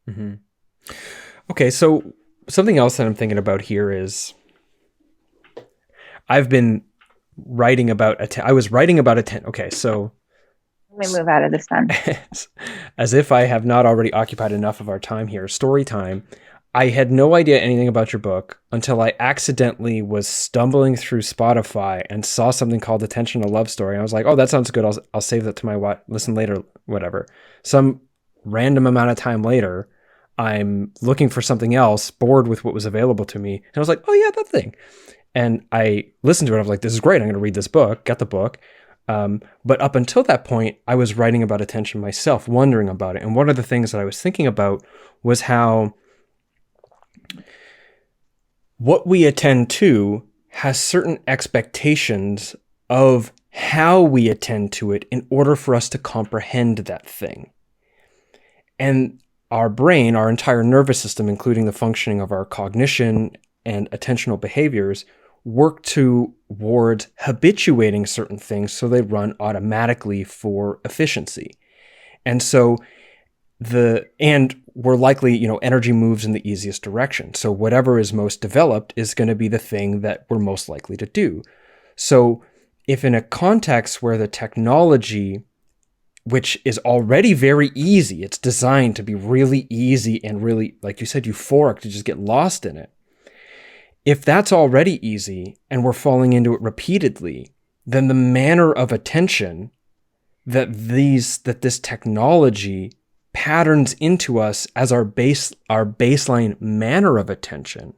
Hmm. Okay, so something else that I'm thinking about here is I've been writing about I was writing about okay, so Let me move out of the sun. as if I have not already occupied enough of our time here, story time. I had no idea anything about your book until I accidentally was stumbling through Spotify and saw something called Attention to Love Story. And I was like, oh, that sounds good. I'll save that to my listen later, whatever. Some random amount of time later, I'm looking for something else, bored with what was available to me. And I was like, oh, yeah, that thing. And I listened to it. I was like, this is great. I'm going to read this book, get the book. But up until that point, I was writing about attention myself, wondering about it. And one of the things that I was thinking about was how what we attend to has certain expectations of how we attend to it in order for us to comprehend that thing. And our brain, our entire nervous system, including the functioning of our cognition and attentional behaviors, work towards habituating certain things so they run automatically for efficiency. And so and we're likely, energy moves in the easiest direction. So whatever is most developed is going to be the thing that we're most likely to do. So if in a context where the technology, which is already very easy, it's designed to be really easy and really, like you said, euphoric to just get lost in it. If that's already easy and we're falling into it repeatedly, then the manner of attention that this technology patterns into us as our baseline manner of attention,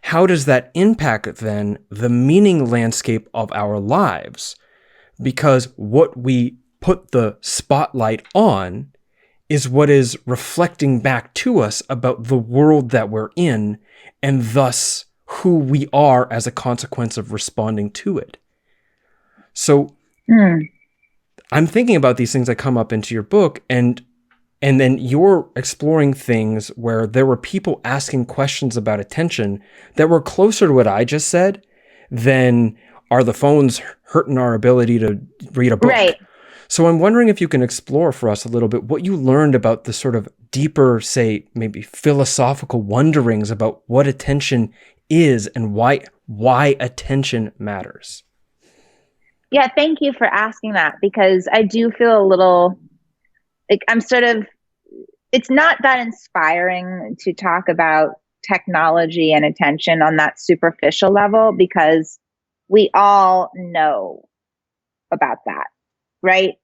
how does that impact then the meaning landscape of our lives? Because what we put the spotlight on is what is reflecting back to us about the world that we're in, and thus who we are as a consequence of responding to it. So I'm thinking about these things that come up into your book, and then you're exploring things where there were people asking questions about attention that were closer to what I just said than are the phones hurting our ability to read a book. Right. So I'm wondering if you can explore for us a little bit what you learned about the sort of deeper, say, maybe philosophical wonderings about what attention is and why attention matters. Yeah, thank you for asking that because I do feel a little like I'm sort of, it's not that inspiring to talk about technology and attention on that superficial level because we all know about that, right?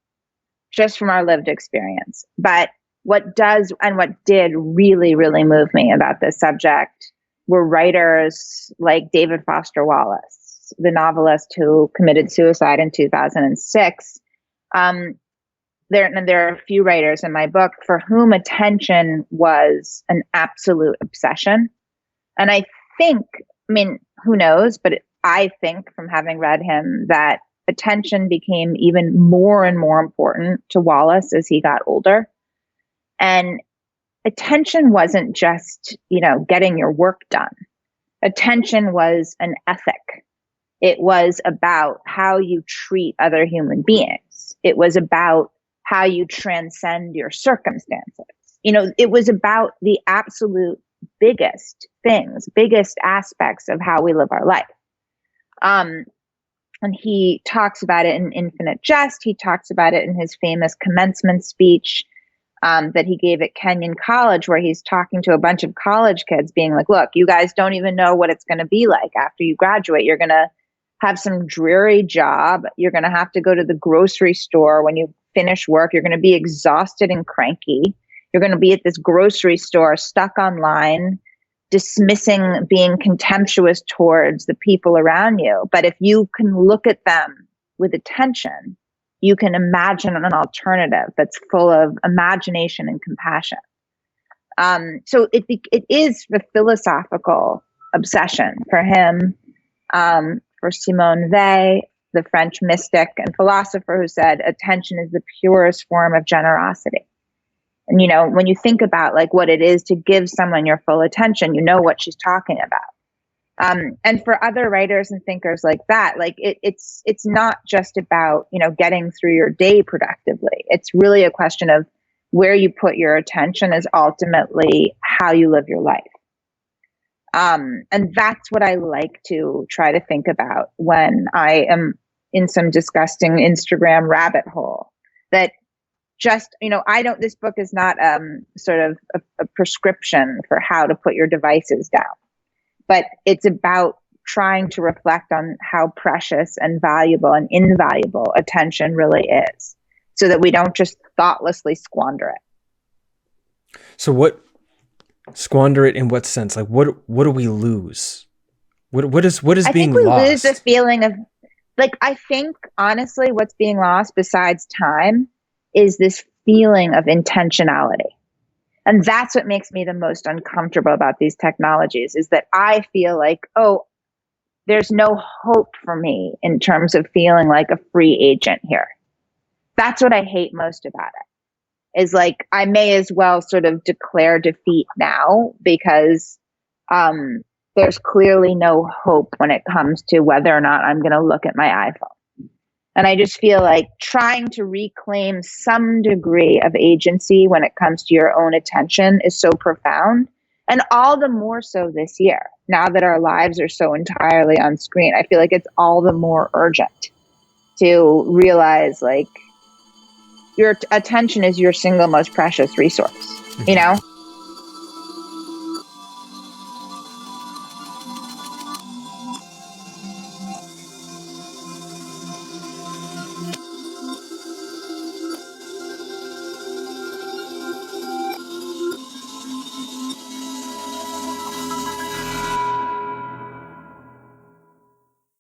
Just from our lived experience. But what does and what did really, really move me about this subject were writers like David Foster Wallace, the novelist who committed suicide in 2006. There are a few writers in my book for whom attention was an absolute obsession. And I think, I mean, who knows, but I think from having read him that attention became even more and more important to Wallace as he got older. And attention wasn't just, getting your work done. Attention was an ethic. It was about how you treat other human beings. It was about how you transcend your circumstances. It was about the absolute biggest things, biggest aspects of how we live our life. And he talks about it in Infinite Jest. He talks about it in his famous commencement speech that he gave at Kenyon College, where he's talking to a bunch of college kids being like, look, you guys don't even know what it's going to be like after you graduate. You're going to have some dreary job. You're going to have to go to the grocery store when you finish work. You're going to be exhausted and cranky. You're going to be at this grocery store stuck online, dismissing, being contemptuous towards the people around you. But if you can look at them with attention, you can imagine an alternative that's full of imagination and compassion. So it is the philosophical obsession for him, for Simone Weil, the French mystic and philosopher who said attention is the purest form of generosity. And, when you think about like what it is to give someone your full attention, you know what she's talking about. And for other writers and thinkers like that, like it's not just about, getting through your day productively. It's really a question of where you put your attention is ultimately how you live your life. And that's what I like to try to think about when I am in some disgusting Instagram rabbit hole. That just, this book is not sort of a prescription for how to put your devices down, but it's about trying to reflect on how precious and valuable and invaluable attention really is, so that we don't just thoughtlessly squander it. So what, squander it in what sense? Like what do we lose? What is I being think we lost? lose the feeling of, I think honestly what's being lost besides time is this feeling of intentionality. And that's what makes me the most uncomfortable about these technologies, is that I feel like, there's no hope for me in terms of feeling like a free agent here. That's what I hate most about it, is I may as well sort of declare defeat now, because there's clearly no hope when it comes to whether or not I'm going to look at my iPhone. And I just feel like trying to reclaim some degree of agency when it comes to your own attention is so profound. And all the more so this year, now that our lives are so entirely on screen. I feel like it's all the more urgent to realize your attention is your single most precious resource,